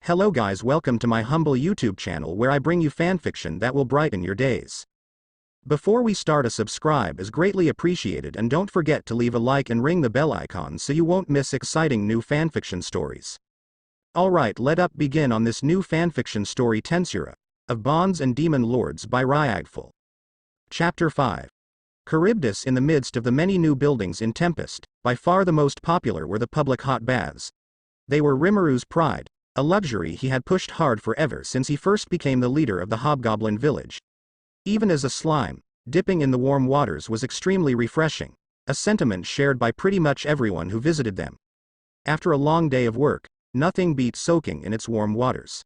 Hello guys, welcome to my humble YouTube channel where I bring you fanfiction that will brighten your days. Before we start, a subscribe is greatly appreciated, and don't forget to leave a like and ring the bell icon so you won't miss exciting new fanfiction stories. Alright, let us begin on this new fanfiction story, Tensura, of Bonds and Demon Lords by Ryagful. Chapter 5. Charybdis. In the midst of the many new buildings in Tempest, by far the most popular were the public hot baths. They were Rimuru's pride, a luxury he had pushed hard for ever since he first became the leader of the hobgoblin village. Even as a slime, dipping in the warm waters was extremely refreshing, a sentiment shared by pretty much everyone who visited them. After a long day of work, nothing beat soaking in its warm waters.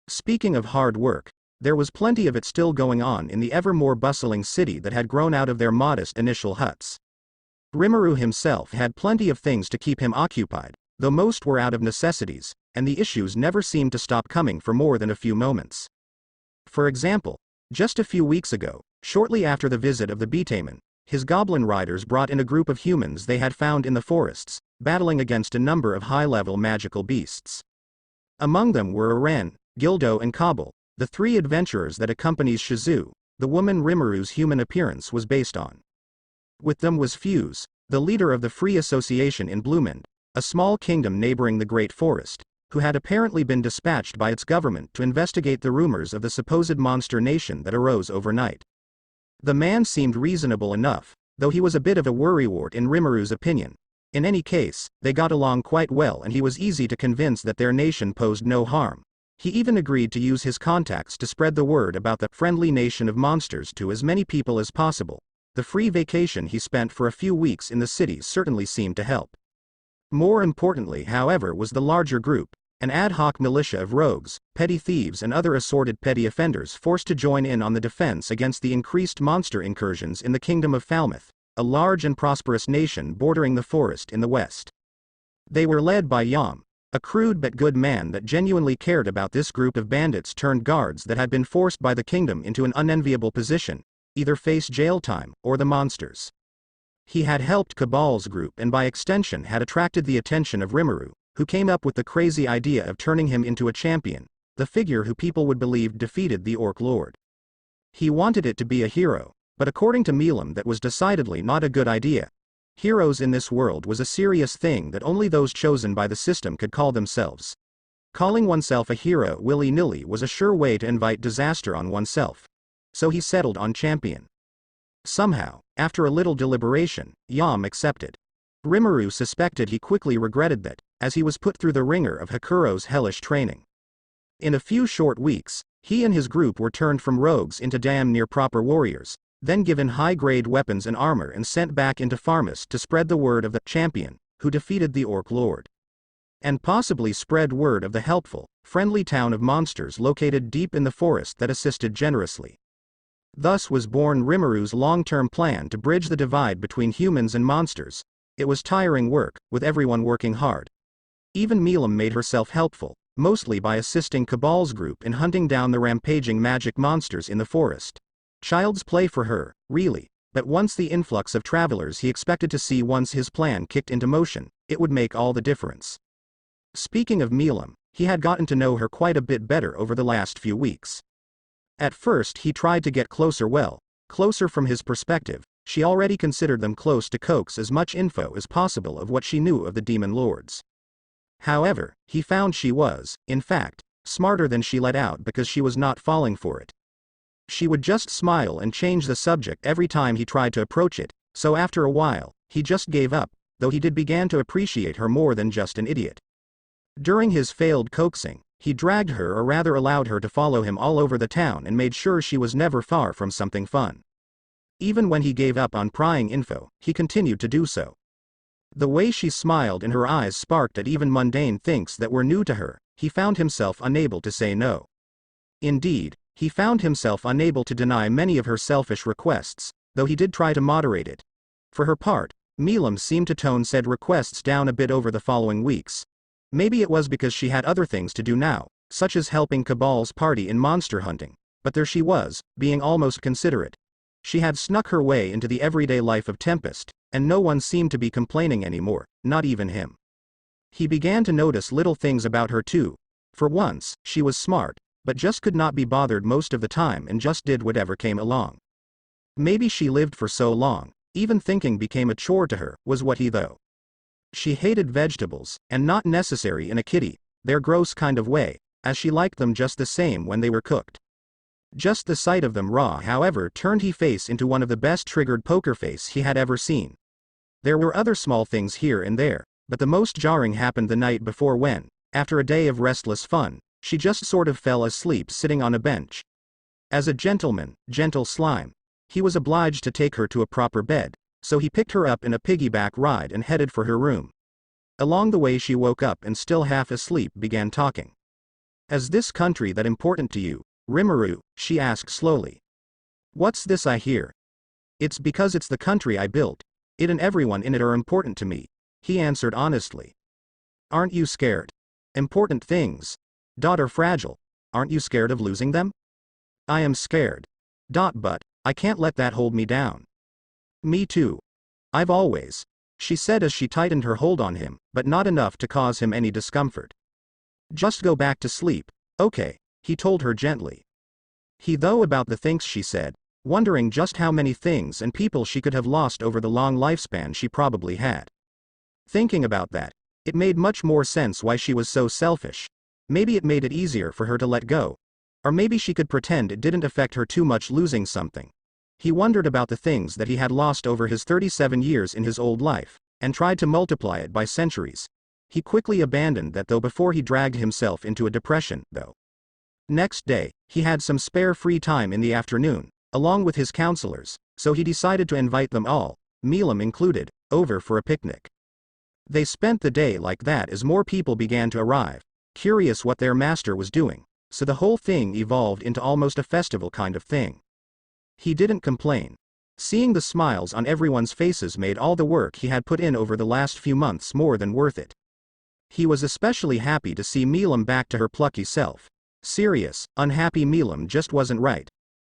Speaking of hard work, there was plenty of it still going on in the ever more bustling city that had grown out of their modest initial huts. Rimuru himself had plenty of things to keep him occupied, though most were out of necessities, and the issues never seemed to stop coming for more than a few moments. For example, just a few weeks ago, shortly after the visit of the Beetaman, his goblin riders brought in a group of humans they had found in the forests, battling against a number of high-level magical beasts. Among them were Aren, Gildo and Kabul, the three adventurers that accompanies Shizu, the woman Rimuru's human appearance was based on. With them was Fuse, the leader of the Free Association in Bloomend, a small kingdom neighboring the Great Forest, who had apparently been dispatched by its government to investigate the rumors of the supposed monster nation that arose overnight. The man seemed reasonable enough, though he was a bit of a worrywart in Rimuru's opinion. In any case, they got along quite well and he was easy to convince that their nation posed no harm. He even agreed to use his contacts to spread the word about the friendly nation of monsters to as many people as possible. The free vacation he spent for a few weeks in the city certainly seemed to help. More importantly, however, was the larger group, an ad hoc militia of rogues, petty thieves and other assorted petty offenders forced to join in on the defense against the increased monster incursions in the kingdom of Falmouth, a large and prosperous nation bordering the forest in the west. They were led by Yam, a crude but good man that genuinely cared about this group of bandits turned guards that had been forced by the kingdom into an unenviable position, either face jail time or the monsters. He had helped Cabal's group and by extension had attracted the attention of Rimuru, who came up with the crazy idea of turning him into a champion, the figure who people would believe defeated the Orc Lord. He wanted it to be a hero, but according to Milim that was decidedly not a good idea. Heroes in this world was a serious thing that only those chosen by the system could call themselves. Calling oneself a hero willy-nilly was a sure way to invite disaster on oneself. So he settled on champion. Somehow, after a little deliberation, Yam accepted. Rimuru suspected he quickly regretted that, as he was put through the ringer of Hakuro's hellish training. In a few short weeks, he and his group were turned from rogues into damn near proper warriors, then given high-grade weapons and armor and sent back into Farmus to spread the word of the champion, who defeated the Orc Lord. And possibly spread word of the helpful, friendly town of monsters located deep in the forest that assisted generously. Thus was born Rimuru's long-term plan to bridge the divide between humans and monsters. It was tiring work, with everyone working hard. Even Milim made herself helpful, mostly by assisting Cabal's group in hunting down the rampaging magic monsters in the forest. Child's play for her, really, but once the influx of travelers he expected to see once his plan kicked into motion, it would make all the difference. Speaking of Milim, he had gotten to know her quite a bit better over the last few weeks. At first he tried to get closer from his perspective. She already considered them close to coax as much info as possible of what she knew of the demon lords. However, he found she was, in fact, smarter than she let out because she was not falling for it. She would just smile and change the subject every time he tried to approach it, so after a while, he just gave up, though he began to appreciate her more than just an idiot. During his failed coaxing, he dragged her, or rather allowed her to follow him all over the town and made sure she was never far from something fun. Even when he gave up on prying info, he continued to do so. The way she smiled and her eyes sparked at even mundane things that were new to her, he found himself unable to say no. Indeed, he found himself unable to deny many of her selfish requests, though he did try to moderate it. For her part, Milim seemed to tone said requests down a bit over the following weeks. Maybe it was because she had other things to do now, such as helping Cabal's party in monster hunting, but there she was, being almost considerate. She had snuck her way into the everyday life of Tempest, and no one seemed to be complaining anymore, not even him. He began to notice little things about her too. For once, she was smart, but just could not be bothered most of the time and just did whatever came along. Maybe she lived for so long, even thinking became a chore to her, was what he though. She hated vegetables, and not necessary in a kitty, their gross kind of way, as she liked them just the same when they were cooked. Just the sight of them raw however turned his face into one of the best triggered poker face he had ever seen. There were other small things here and there, but the most jarring happened the night before when, after a day of restless fun, she just sort of fell asleep sitting on a bench. As a gentleman, gentle slime, he was obliged to take her to a proper bed, so he picked her up in a piggyback ride and headed for her room. Along the way she woke up and still half asleep began talking. "Is this country that important to you, Rimuru?" she asked slowly. "What's this I hear?" "It's because it's the country I built. It and everyone in it are important to me," he answered honestly. "Aren't you scared? Important things. Are fragile. Aren't you scared of losing them?" "I am scared. But I can't let that hold me down." "Me too. I've always," she said as she tightened her hold on him, but not enough to cause him any discomfort. "Just go back to sleep, okay," he told her gently. He though about the things she said, wondering just how many things and people she could have lost over the long lifespan she probably had. Thinking about that, it made much more sense why she was so selfish. Maybe it made it easier for her to let go. Or maybe she could pretend it didn't affect her too much losing something. He wondered about the things that he had lost over his 37 years in his old life, and tried to multiply it by centuries. He quickly abandoned that though before he dragged himself into a depression, though. Next day, he had some spare free time in the afternoon, along with his counselors, so he decided to invite them all, Milim included, over for a picnic. They spent the day like that as more people began to arrive, curious what their master was doing, so the whole thing evolved into almost a festival kind of thing. He didn't complain. Seeing the smiles on everyone's faces made all the work he had put in over the last few months more than worth it. He was especially happy to see Milim back to her plucky self. Serious, unhappy Milim just wasn't right.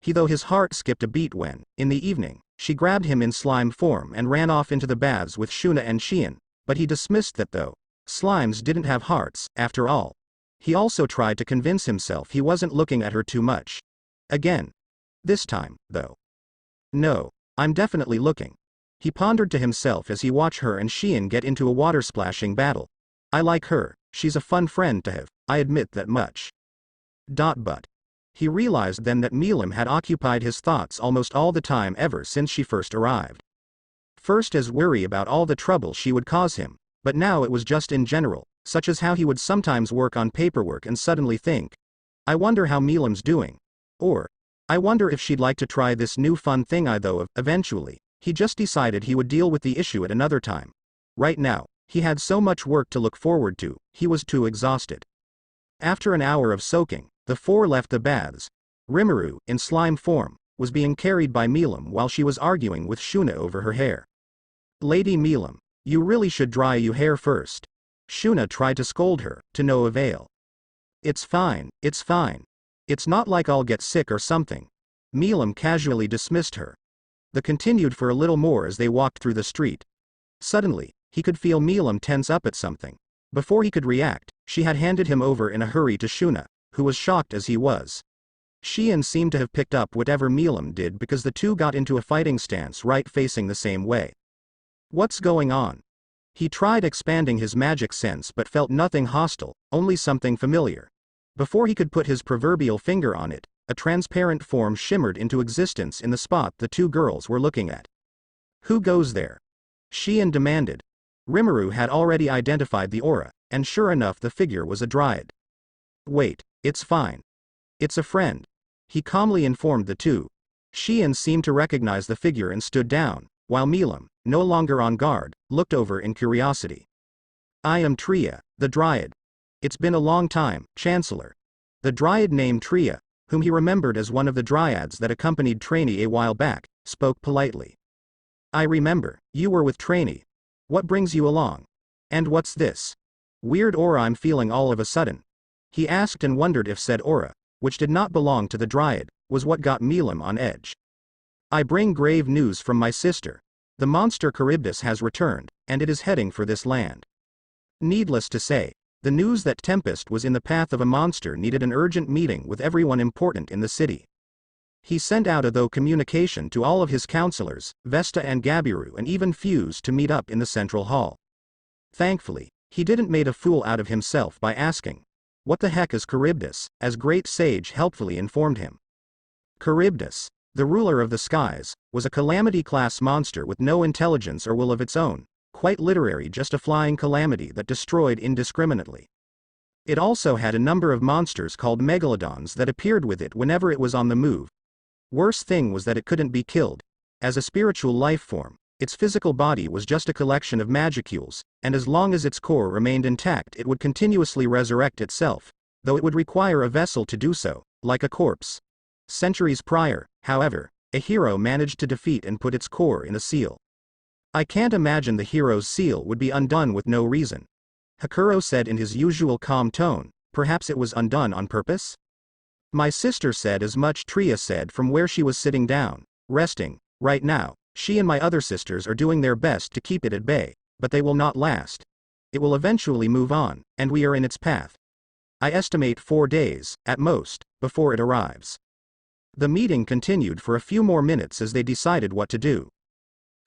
Though his heart skipped a beat when, in the evening, she grabbed him in slime form and ran off into the baths with Shuna and Xian, but he dismissed that though. Slimes didn't have hearts, after all. He also tried to convince himself he wasn't looking at her too much. Again. This time, though. "No, I'm definitely looking," he pondered to himself as he watched her and Xian get into a water-splashing battle. "I like her, she's a fun friend to have, I admit that much." But. He realized then that Milim had occupied his thoughts almost all the time ever since she first arrived. First as worry about all the trouble she would cause him, but now it was just in general, such as how he would sometimes work on paperwork and suddenly think, "I wonder how Milim's doing." Or, "I wonder if she'd like to try this new fun thing though eventually, he just decided he would deal with the issue at another time. Right now, he had so much work to look forward to, he was too exhausted. After an hour of soaking, the four left the baths. Rimuru, in slime form, was being carried by Milim while she was arguing with Shuna over her hair. "Lady Milim, you really should dry your hair first." Shuna tried to scold her, to no avail. It's fine. It's not like I'll get sick or something." Milim casually dismissed her. The continued for a little more as they walked through the street. Suddenly, he could feel Milim tense up at something. Before he could react, she had handed him over in a hurry to Shuna, who was shocked as he was. Xian seemed to have picked up whatever Milim did because the two got into a fighting stance right facing the same way. "What's going on?" He tried expanding his magic sense but felt nothing hostile, only something familiar. Before he could put his proverbial finger on it, a transparent form shimmered into existence in the spot the two girls were looking at. "Who goes there?" Xian demanded. Rimuru had already identified the aura, and sure enough the figure was a dryad. "Wait, it's fine. It's a friend," he calmly informed the two. Xian seemed to recognize the figure and stood down, while Milim, no longer on guard, looked over in curiosity. "I am Tria, the dryad. It's been a long time, Chancellor." The dryad named Tria, whom he remembered as one of the dryads that accompanied Trainee a while back, spoke politely. "I remember, you were with Trainee. What brings you along? And what's this weird aura I'm feeling all of a sudden?" He asked and wondered if said aura, which did not belong to the dryad, was what got Milim on edge. "I bring grave news from my sister. The monster Charybdis has returned, and it is heading for this land." Needless to say, The news that Tempest was in the path of a monster needed an urgent meeting with everyone important in the city. He sent out a communication to all of his counselors, Vesta and Gabiru, and even Fuse to meet up in the central hall. Thankfully, he didn't make a fool out of himself by asking, "What the heck is Charybdis?" as Great Sage helpfully informed him. Charybdis, the ruler of the skies, was a calamity-class monster with no intelligence or will of its own, quite literally just a flying calamity that destroyed indiscriminately. It also had a number of monsters called megalodons that appeared with it whenever it was on the move. Worst thing was that it couldn't be killed. As a spiritual life form, its physical body was just a collection of magicules, and as long as its core remained intact it would continuously resurrect itself, though it would require a vessel to do so, like a corpse. Centuries prior, however, a hero managed to defeat and put its core in a seal. "I can't imagine the hero's seal would be undone with no reason," Hakuro said in his usual calm tone. "Perhaps it was undone on purpose?" "My sister said as much," Tria said from where she was sitting down, resting. "Right now, she and my other sisters are doing their best to keep it at bay, but they will not last. It will eventually move on, and we are in its path. I estimate 4 days, at most, before it arrives." The meeting continued for a few more minutes as they decided what to do.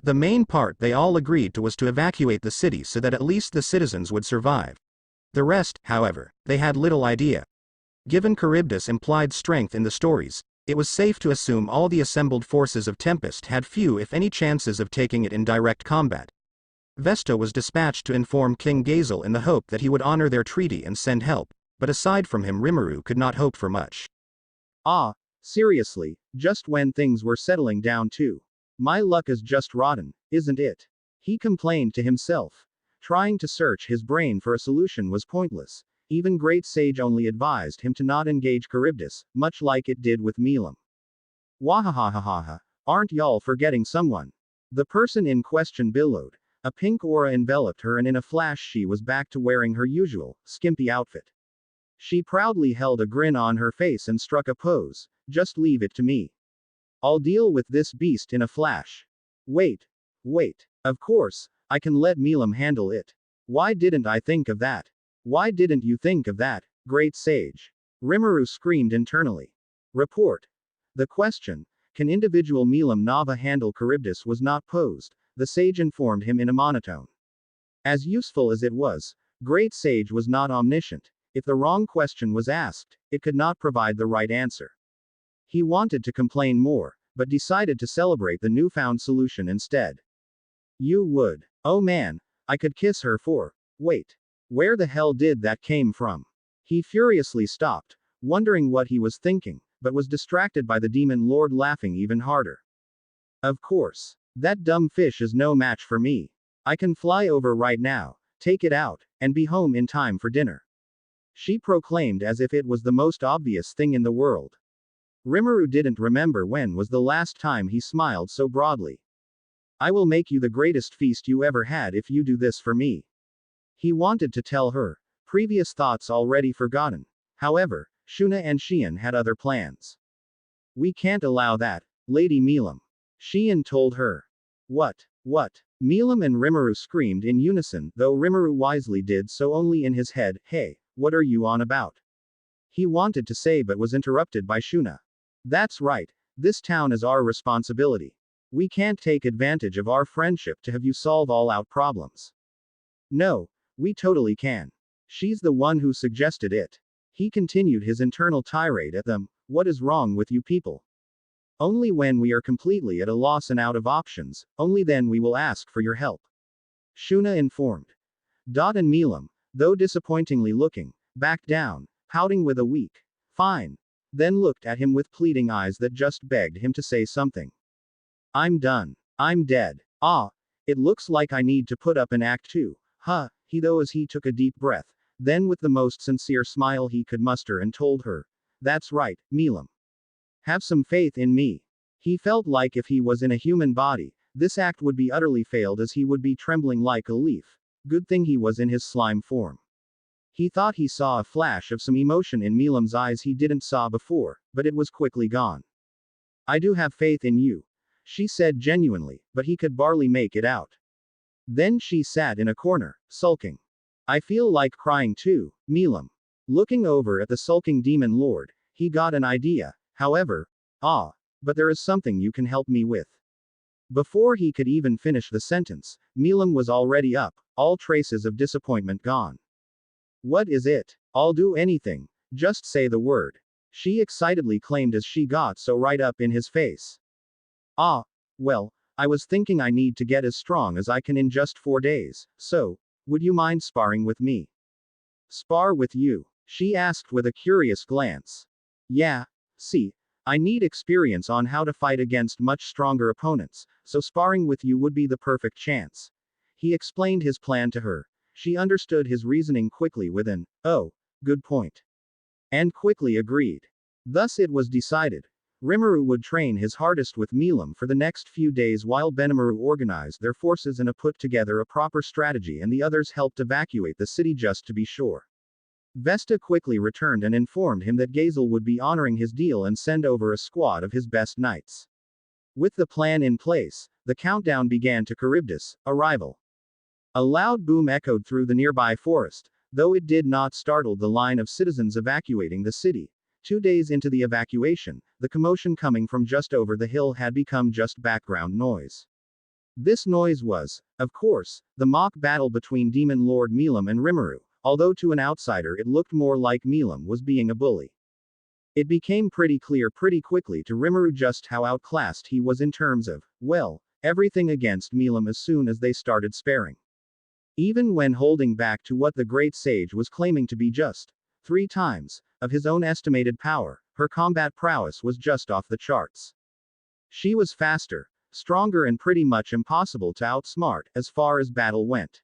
The main part they all agreed to was to evacuate the city so that at least the citizens would survive. The rest, however, they had little idea. Given Charybdis' implied strength in the stories, it was safe to assume all the assembled forces of Tempest had few if any chances of taking it in direct combat. Vesta was dispatched to inform King Gazel in the hope that he would honor their treaty and send help, but aside from him Rimuru could not hope for much. Seriously, just when things were settling down too. My luck is just rotten, isn't it? He complained to himself. Trying to search his brain for a solution was pointless. Even Great Sage only advised him to not engage Charybdis, much like it did with Milim. Wahahahaha, aren't y'all forgetting someone? The person in question billowed. A pink aura enveloped her and in a flash she was back to wearing her usual, skimpy outfit. She proudly held a grin on her face and struck a pose. "Just leave it to me. I'll deal with this beast in a flash. Wait. Of course, I can let Milim handle it. Why didn't I think of that? Why didn't you think of that, Great Sage?" Rimuru screamed internally. Report. The question, "Can individual Milim Nava handle Charybdis?" was not posed, the sage informed him in a monotone. As useful as it was, Great Sage was not omniscient. If the wrong question was asked, it could not provide the right answer. He wanted to complain more, but decided to celebrate the newfound solution instead. "You would. Oh man, I could kiss her for. Wait. Where the hell did that came from?" He furiously stopped, wondering what he was thinking, but was distracted by the demon lord laughing even harder. "Of course. That dumb fish is no match for me. I can fly over right now, take it out, and be home in time for dinner," she proclaimed as if it was the most obvious thing in the world. Rimuru didn't remember when was the last time he smiled so broadly. "I will make you the greatest feast you ever had if you do this for me." He wanted to tell her, previous thoughts already forgotten. However, Shuna and Xian had other plans. "We can't allow that, Lady Milim," Xian told her. What? Milim and Rimuru screamed in unison, though Rimuru wisely did so only in his head. "Hey, what are you on about?" He wanted to say but was interrupted by Shuna. "That's right, this town is our responsibility. We can't take advantage of our friendship to have you solve all out problems." "No, we totally can. She's the one who suggested it." He continued his internal tirade at them. "What is wrong with you people? Only when we are completely at a loss and out of options, only then we will ask for your help," Shuna informed. Dot and Milim, though disappointingly looking, backed down, pouting with a weak, "Fine," then looked at him with pleading eyes that just begged him to say something. "I'm done. I'm dead. It looks like I need to put up an act too, huh?" He took a deep breath, then with the most sincere smile he could muster and told her, "That's right, Milim. Have some faith in me." He felt like if he was in a human body, this act would be utterly failed as he would be trembling like a leaf. Good thing he was in his slime form. He thought he saw a flash of some emotion in Milim's eyes he didn't saw before, but it was quickly gone. "I do have faith in you," she said genuinely, but he could barely make it out. Then she sat in a corner, sulking. I feel like crying too, Milim. Looking over at the sulking demon lord, he got an idea, however. But there is something you can help me with. Before he could even finish the sentence, Milim was already up, all traces of disappointment gone. What is it? I'll do anything. Just say the word. She excitedly claimed as she got so right up in his face. Well, I was thinking I need to get as strong as I can in just 4 days, so, would you mind sparring with me? Spar with you? She asked with a curious glance. Yeah, see, I need experience on how to fight against much stronger opponents, so sparring with you would be the perfect chance. He explained his plan to her. She understood his reasoning quickly with an, "Oh, good point," and quickly agreed. Thus it was decided. Rimuru would train his hardest with Milim for the next few days while Benimaru organized their forces and put together a proper strategy, and the others helped evacuate the city just to be sure. Vesta quickly returned and informed him that Gazel would be honoring his deal and send over a squad of his best knights. With the plan in place, the countdown began to Charybdis, arrival. A loud boom echoed through the nearby forest, though it did not startle the line of citizens evacuating the city. 2 days into the evacuation, the commotion coming from just over the hill had become just background noise. This noise was, of course, the mock battle between Demon Lord Milim and Rimuru, although to an outsider it looked more like Milim was being a bully. It became pretty clear pretty quickly to Rimuru just how outclassed he was in terms of, well, everything against Milim as soon as they started sparring. Even when holding back to what the great sage was claiming to be just 3 times of his own estimated power, her combat prowess was just off the charts. She was faster, stronger, and pretty much impossible to outsmart as far as battle went.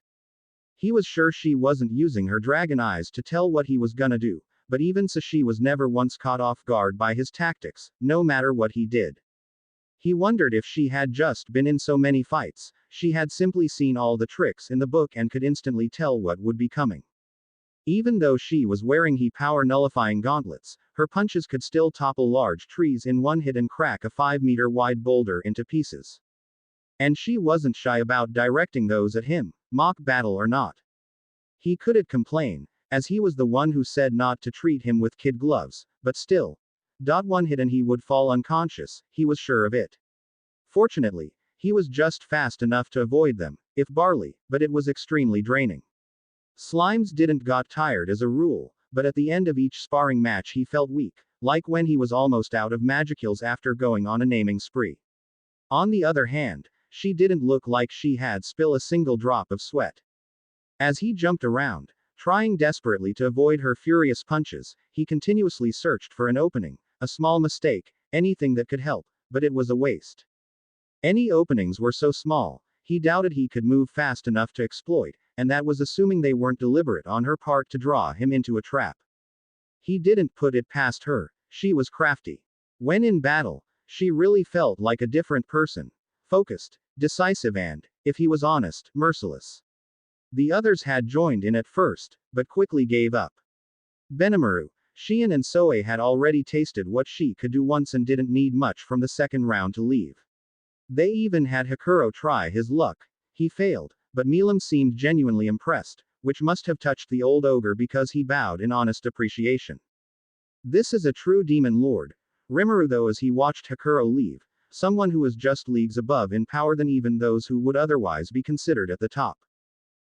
He was sure she wasn't using her dragon eyes to tell what he was gonna do, but even so she was never once caught off guard by his tactics, no matter what he did. He wondered if she had just been in so many fights, she had simply seen all the tricks in the book and could instantly tell what would be coming. Even though she was wearing power nullifying gauntlets, her punches could still topple large trees in one hit and crack a 5-meter wide boulder into pieces. And she wasn't shy about directing those at him, mock battle or not. He couldn't complain, as he was the one who said not to treat him with kid gloves, but still. One hit and he would fall unconscious, he was sure of it. Fortunately, he was just fast enough to avoid them, if barely, but it was extremely draining. Slimes didn't got tired as a rule, but at the end of each sparring match he felt weak, like when he was almost out of magicals after going on a naming spree. On the other hand, she didn't look like she had spilled a single drop of sweat. As he jumped around, trying desperately to avoid her furious punches, he continuously searched for an opening, a small mistake, anything that could help, but it was a waste. Any openings were so small, he doubted he could move fast enough to exploit, and that was assuming they weren't deliberate on her part to draw him into a trap. He didn't put it past her, she was crafty. When in battle, she really felt like a different person. Focused, decisive and, if he was honest, merciless. The others had joined in at first, but quickly gave up. Benimaru, Shion and Soe had already tasted what she could do once and didn't need much from the second round to leave. They even had Hakuro try his luck. He failed, but Milim seemed genuinely impressed, which must have touched the old ogre because he bowed in honest appreciation. This is a true demon lord. Rimuru though, as he watched Hakuro leave, someone who was just leagues above in power than even those who would otherwise be considered at the top.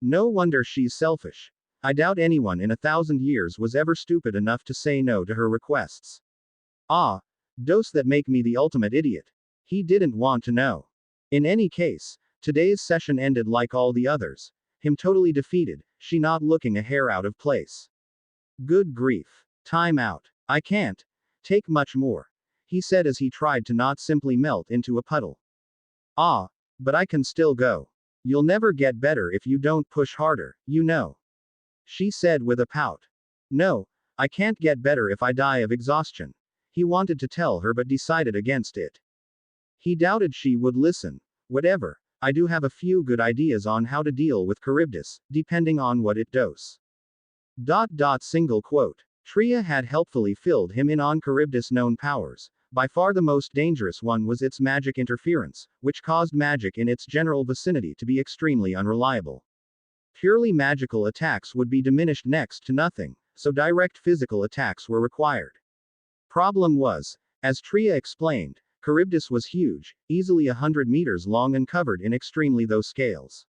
No wonder she's selfish. I doubt anyone in 1,000 years was ever stupid enough to say no to her requests. Dose that make me the ultimate idiot. He didn't want to know. In any case, today's session ended like all the others. Him totally defeated, she not looking a hair out of place. Good grief. Time out. I can't take much more, he said as he tried to not simply melt into a puddle. But I can still go. You'll never get better if you don't push harder, you know. She said with a pout. No, I can't get better if I die of exhaustion. He wanted to tell her but decided against it. He doubted she would listen. Whatever, I do have a few good ideas on how to deal with Charybdis, depending on what it does. Single quote. Tria had helpfully filled him in on Charybdis' known powers. By far the most dangerous one was its magic interference, which caused magic in its general vicinity to be extremely unreliable. Purely magical attacks would be diminished next to nothing, so direct physical attacks were required. Problem was, as Tria explained, Charybdis was huge, easily 100 meters long and covered in extremely low scales.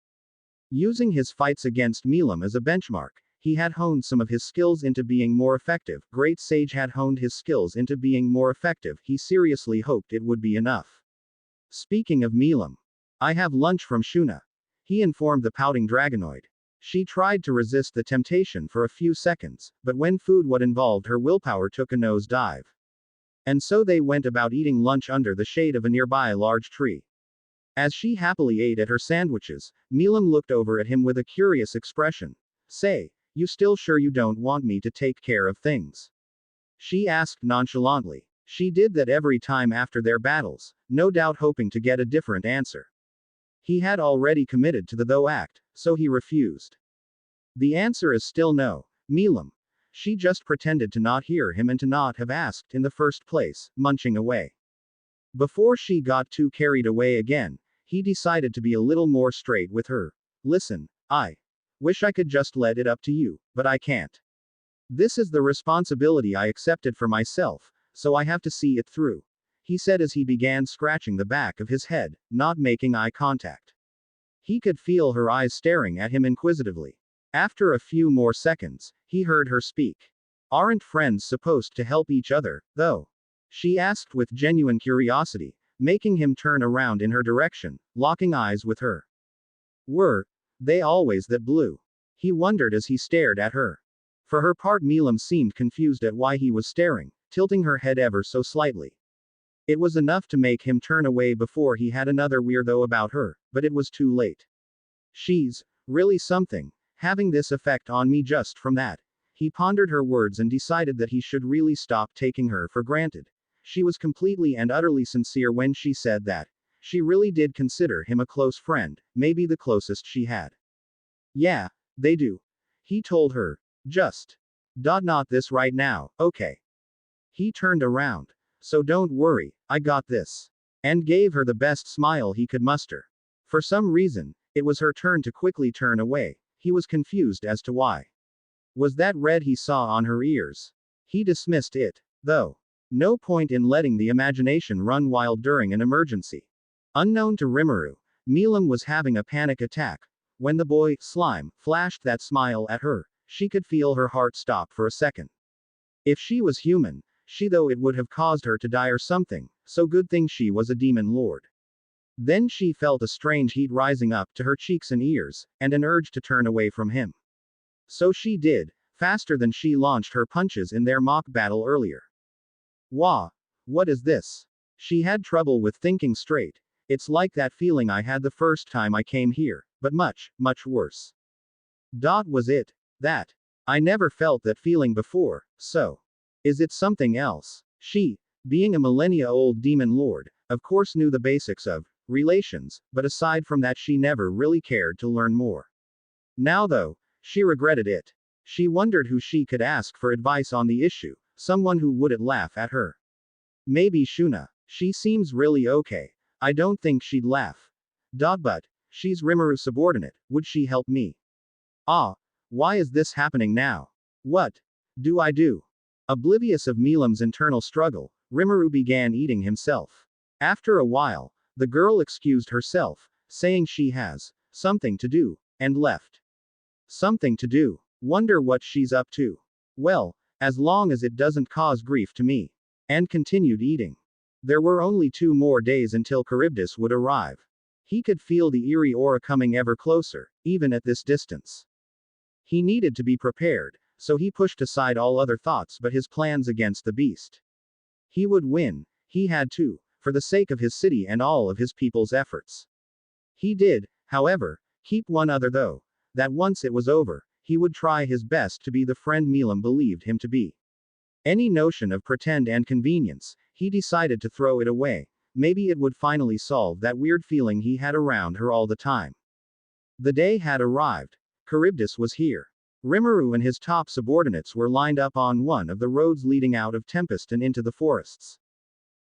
Using his fights against Milim as a benchmark, he had honed some of his skills into being more effective. Great Sage had honed his skills into being more effective. He seriously hoped it would be enough. Speaking of Milim, I have lunch from Shuna, he informed the pouting dragonoid. She tried to resist the temptation for a few seconds, but when food what involved her willpower took a nosedive. And so they went about eating lunch under the shade of a nearby large tree. As she happily ate at her sandwiches, Milim looked over at him with a curious expression. Say, you still sure you don't want me to take care of things? She asked nonchalantly. She did that every time after their battles, no doubt hoping to get a different answer. He had already committed to the though act, so he refused. The answer is still no, Milim. She just pretended to not hear him and to not have asked in the first place, munching away. Before she got too carried away again, he decided to be a little more straight with her. Listen, I wish I could just let it up to you, but I can't. This is the responsibility I accepted for myself, so I have to see it through, he said as he began scratching the back of his head, not making eye contact. He could feel her eyes staring at him inquisitively. After a few more seconds, he heard her speak. Aren't friends supposed to help each other, though? She asked with genuine curiosity, making him turn around in her direction, locking eyes with her. Were they always that blue? He wondered as he stared at her. For her part, Milim seemed confused at why he was staring, tilting her head ever so slightly. It was enough to make him turn away before he had another weirdo about her, but it was too late. She's really something, having this effect on me just from that. He pondered her words and decided that he should really stop taking her for granted. She was completely and utterly sincere when she said that. She really did consider him a close friend, maybe the closest she had. Yeah, they do. He told her. Just. Not this right now, okay. He turned around. So don't worry, I got this. And gave her the best smile he could muster. For some reason, it was her turn to quickly turn away. He was confused as to why. Was that red he saw on her ears? He dismissed it, though. No point in letting the imagination run wild during an emergency. Unknown to Rimuru, Milim was having a panic attack. When the boy, Slime, flashed that smile at her, she could feel her heart stop for a second. If she was human, though it would have caused her to die or something, so good thing she was a demon lord. Then she felt a strange heat rising up to her cheeks and ears, and an urge to turn away from him. So she did, faster than she launched her punches in their mock battle earlier. Wah! What is this? She had trouble with thinking straight. It's like that feeling I had the first time I came here, but much, much worse. Was it that? I never felt that feeling before, so. Is it something else? She, being a millennia-old demon lord, of course knew the basics of relations, but aside from that she never really cared to learn more. Now though, she regretted it. She wondered who she could ask for advice on the issue, someone who wouldn't laugh at her. Maybe Shuna. She seems really okay. I don't think she'd laugh. But she's Rimuru's subordinate, would she help me? Ah, why is this happening now? What do I do? Oblivious of Milim's internal struggle, Rimuru began eating himself. After a while, the girl excused herself, saying she has something to do, and left. Something to do. Wonder what she's up to. Well, as long as it doesn't cause grief to me. And continued eating. There were only 2 more days until Charybdis would arrive. He could feel the eerie aura coming ever closer, even at this distance. He needed to be prepared, so he pushed aside all other thoughts but his plans against the beast. He would win, he had to, for the sake of his city and all of his people's efforts. He did, however, keep one other though, that once it was over, he would try his best to be the friend Milim believed him to be. Any notion of pretend and convenience, he decided to throw it away. Maybe it would finally solve that weird feeling he had around her all the time. The day had arrived. Charybdis was here. Rimuru and his top subordinates were lined up on one of the roads leading out of Tempest and into the forests.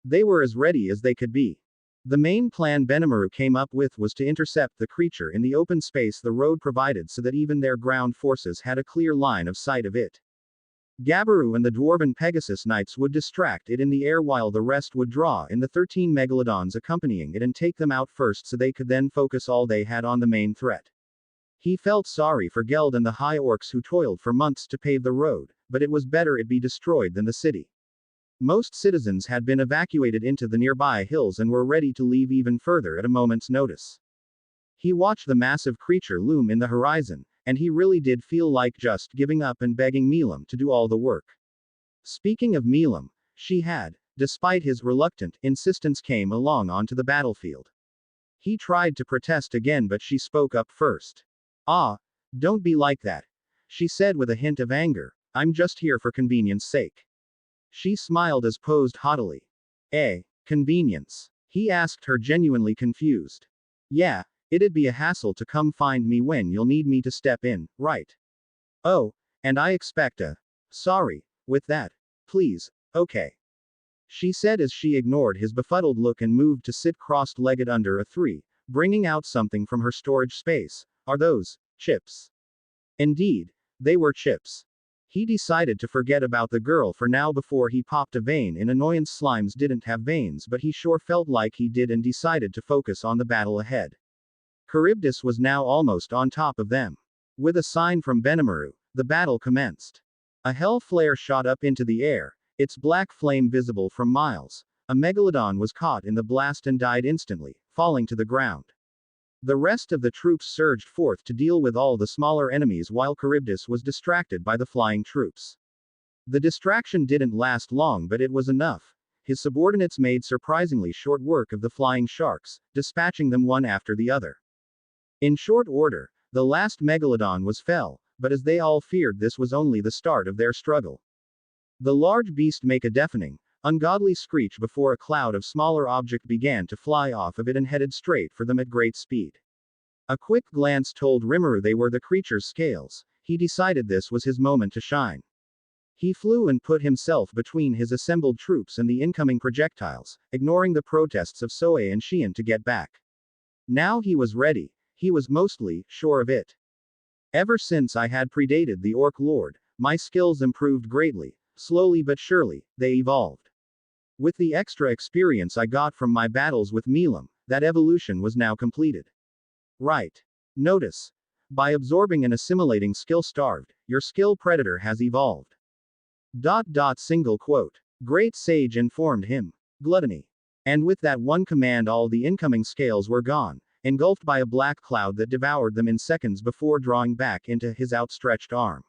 They were as ready as they could be. The main plan Benimaru came up with was to intercept the creature in the open space the road provided so that even their ground forces had a clear line of sight of it. Gabaru and the dwarven Pegasus Knights would distract it in the air while the rest would draw in the 13 megalodons accompanying it and take them out first so they could then focus all they had on the main threat. He felt sorry for Geld and the high orcs who toiled for months to pave the road, but it was better it be destroyed than the city. Most citizens had been evacuated into the nearby hills and were ready to leave even further at a moment's notice. He watched the massive creature loom in the horizon, and he really did feel like just giving up and begging Milim to do all the work. Speaking of Milim, she had, despite his reluctant insistence, came along onto the battlefield. He tried to protest again, but she spoke up first. "Ah, don't be like that," she said with a hint of anger. "I'm just here for convenience sake." She smiled as posed haughtily. Convenience?" He asked her, genuinely confused. "Yeah, it'd be a hassle to come find me when you'll need me to step in, right? Oh, and I expect a sorry with that. Please, okay," she said as she ignored his befuddled look and moved to sit crossed-legged under a tree, bringing out something from her storage space. "Are those chips?" Indeed, they were chips. He decided to forget about the girl for now before he popped a vein in annoyance. Slimes didn't have veins, but he sure felt like he did, and decided to focus on the battle ahead. Charybdis was now almost on top of them. With a sign from Benimaru, the battle commenced. A hell flare shot up into the air, its black flame visible from miles. A megalodon was caught in the blast and died instantly, falling to the ground. The rest of the troops surged forth to deal with all the smaller enemies while Charybdis was distracted by the flying troops. The distraction didn't last long, but it was enough. His subordinates made surprisingly short work of the flying sharks, dispatching them one after the other. In short order, the last megalodon was fell, but as they all feared, this was only the start of their struggle. The large beast made a deafening, ungodly screech before a cloud of smaller object began to fly off of it and headed straight for them at great speed. A quick glance told Rimuru they were the creature's scales. He decided this was his moment to shine. He flew and put himself between his assembled troops and the incoming projectiles, ignoring the protests of Soe and Xian to get back. Now he was ready. He was mostly sure of it. "Ever since I had predated the Orc Lord, my skills improved greatly. Slowly but surely, they evolved. With the extra experience I got from my battles with Milim, that evolution was now completed. Right. Notice. By absorbing and assimilating skill starved, your skill predator has evolved. Single quote. Great Sage informed him. Gluttony. And with that one command, all the incoming scales were gone, engulfed by a black cloud that devoured them in seconds before drawing back into his outstretched arm.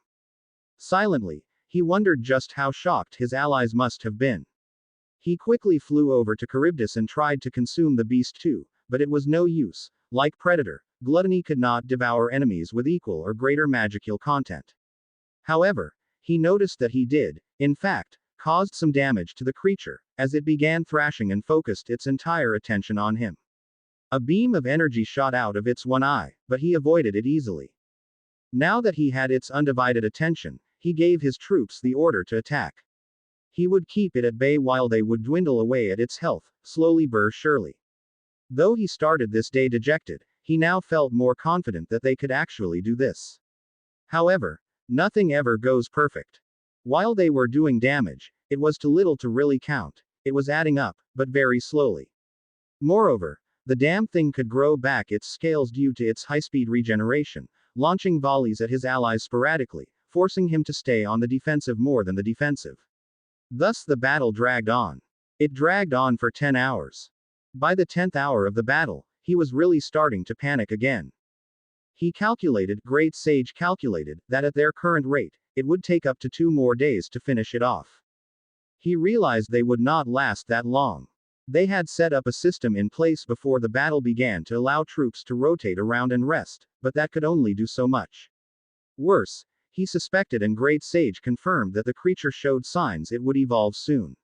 Silently, he wondered just how shocked his allies must have been. He quickly flew over to Charybdis and tried to consume the beast too, but it was no use. Like Predator, Gluttony could not devour enemies with equal or greater magical content. However, he noticed that he did, in fact, caused some damage to the creature, as it began thrashing and focused its entire attention on him. A beam of energy shot out of its one eye, but he avoided it easily. Now that he had its undivided attention, he gave his troops the order to attack. He would keep it at bay while they would dwindle away at its health, slowly but surely. Though he started this day dejected, he now felt more confident that they could actually do this. However, nothing ever goes perfect. While they were doing damage, it was too little to really count. It was adding up, but very slowly. Moreover, the damn thing could grow back its scales due to its high-speed regeneration, launching volleys at his allies sporadically, forcing him to stay on the defensive more than the defensive. Thus the battle dragged on. It dragged on for 10 hours. By the 10th hour of the battle, he was really starting to panic again. Great Sage calculated, that at their current rate, it would take up to 2 more days to finish it off. He realized they would not last that long. They had set up a system in place before the battle began to allow troops to rotate around and rest, but that could only do so much. Worse, he suspected, and Great Sage confirmed, that the creature showed signs it would evolve soon.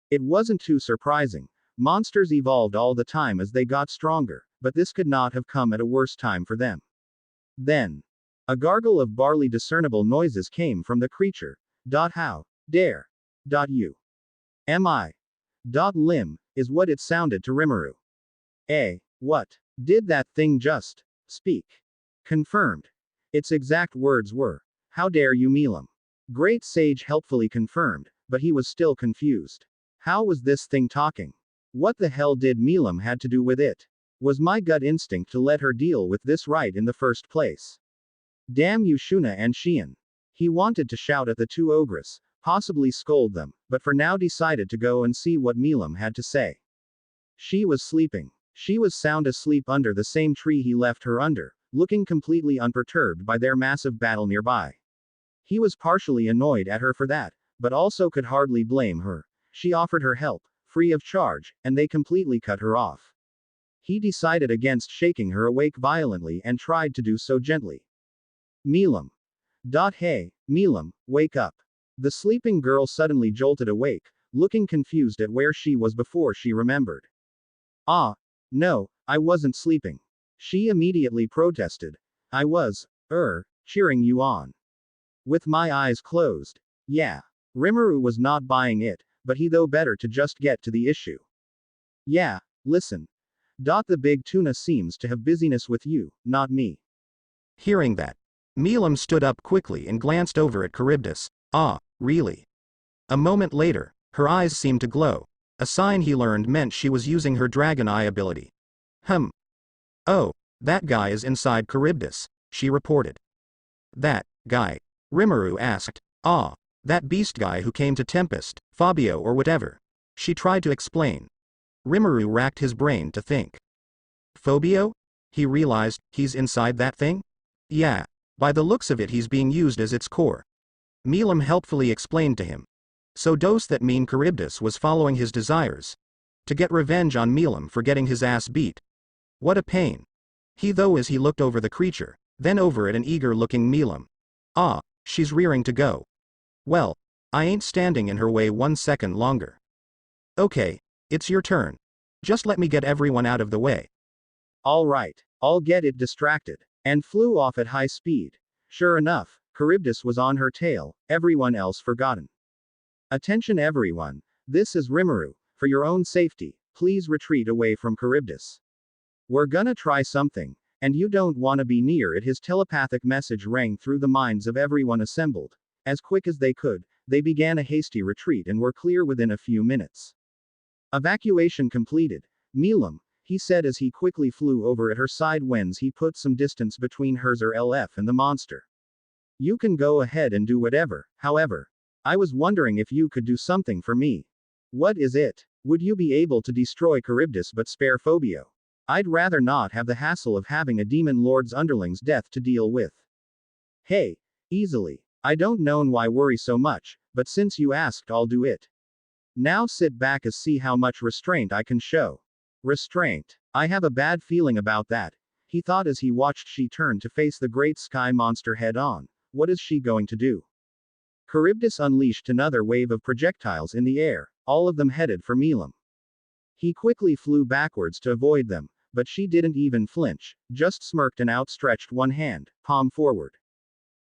It wasn't too surprising. Monsters evolved all the time as they got stronger, but this could not have come at a worse time for them. Then, a gargle of barely discernible noises came from the creature. How dare you? Am I? Lim, is what it sounded to Rimuru. What? Did that thing just speak? Confirmed. Its exact words were, "How dare you, Milim?" Great Sage helpfully confirmed, but he was still confused. How was this thing talking? What the hell did Milim had to do with it? Was my gut instinct to let her deal with this right in the first place? Damn you, Shuna and Xian. He wanted to shout at the two ogres, possibly scold them, but for now decided to go and see what Milim had to say. She was sleeping. She was sound asleep under the same tree he left her under, looking completely unperturbed by their massive battle nearby. He was partially annoyed at her for that, but also could hardly blame her. She offered her help, free of charge, and they completely cut her off. He decided against shaking her awake violently and tried to do so gently. Milim. Hey, Milim, wake up. The sleeping girl suddenly jolted awake, looking confused at where she was before she remembered. Ah, no, I wasn't sleeping. She immediately protested. I was, cheering you on. With my eyes closed. Yeah. Rimuru was not buying it, but he though better to just get to the issue. Yeah, listen. The big tuna seems to have busyness with you, not me. Hearing that, Milim stood up quickly and glanced over at Charybdis. Ah, really? A moment later, her eyes seemed to glow, a sign he learned meant she was using her dragon eye ability. Oh, that guy is inside Charybdis, she reported. That guy? Rimuru asked. Ah, that beast guy who came to Tempest, Fabio or whatever. She tried to explain. Rimuru racked his brain to think. Fabio? He realized, he's inside that thing? Yeah. By the looks of it he's being used as its core. Milim helpfully explained to him. So does that mean Charybdis was following his desires? To get revenge on Milim for getting his ass beat. What a pain. He looked over the creature, then over at an eager-looking Milim. Ah, she's rearing to go. Well, I ain't standing in her way 1 second longer. Okay, it's your turn. Just let me get everyone out of the way. All right, I'll get it distracted. And flew off at high speed. Sure enough, Charybdis was on her tail, everyone else forgotten. Attention everyone, this is Rimuru. For your own safety, please retreat away from Charybdis. We're gonna try something, and you don't wanna be near it. His telepathic message rang through the minds of everyone assembled. As quick as they could, they began a hasty retreat and were clear within a few minutes. Evacuation completed. Milim, he said as he quickly flew over at her side whence he put some distance between hers or LF and the monster. You can go ahead and do whatever, however. I was wondering if you could do something for me. What is it? Would you be able to destroy Charybdis but spare Fabio? I'd rather not have the hassle of having a demon lord's underling's death to deal with. Hey, easily. I don't know why worry so much, but since you asked I'll do it. Now sit back and see how much restraint I can show. Restraint. I have a bad feeling about that, he thought as he watched she turn to face the great sky monster head on. What is she going to do? Charybdis unleashed another wave of projectiles in the air, all of them headed for Milim. He quickly flew backwards to avoid them, but she didn't even flinch, just smirked and outstretched one hand, palm forward.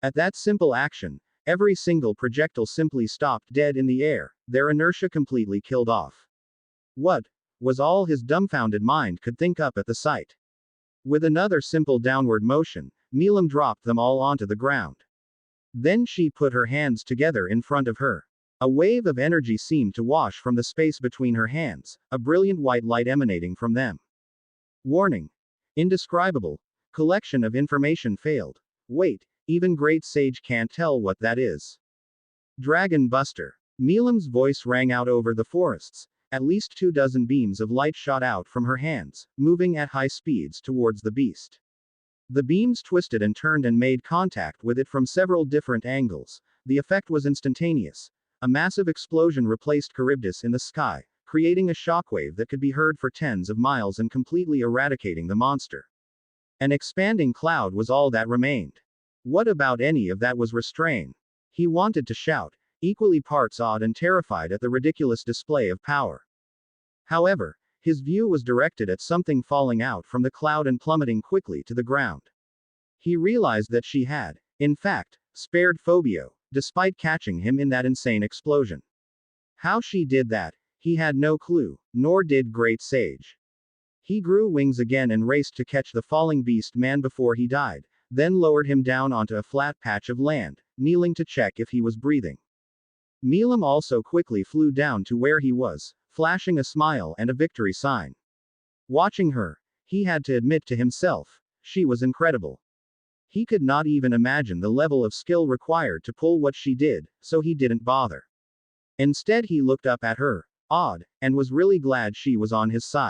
At that simple action, every single projectile simply stopped dead in the air, their inertia completely killed off. What was all his dumbfounded mind could think up at the sight. With another simple downward motion, Milim dropped them all onto the ground. Then she put her hands together in front of her. A wave of energy seemed to wash from the space between her hands, a brilliant white light emanating from them. Warning. Indescribable. Collection of information failed. Wait, even Great Sage can't tell what that is. Dragon Buster. Milim's voice rang out over the forests. At least 24 beams of light shot out from her hands, moving at high speeds towards the beast. The beams twisted and turned and made contact with it from several different angles. The effect was instantaneous. A massive explosion replaced Charybdis in the sky, creating a shockwave that could be heard for tens of miles and completely eradicating the monster. An expanding cloud was all that remained. What about any of that was restrained? He wanted to shout, equally parts awed and terrified at the ridiculous display of power. However, his view was directed at something falling out from the cloud and plummeting quickly to the ground. He realized that she had, in fact, spared Fabio, despite catching him in that insane explosion. How she did that, he had no clue, nor did Great Sage. He grew wings again and raced to catch the falling beast man before he died, then lowered him down onto a flat patch of land, kneeling to check if he was breathing. Milim also quickly flew down to where he was, flashing a smile and a victory sign. Watching her, he had to admit to himself, she was incredible. He could not even imagine the level of skill required to pull what she did, so he didn't bother. Instead he looked up at her, awed, and was really glad she was on his side.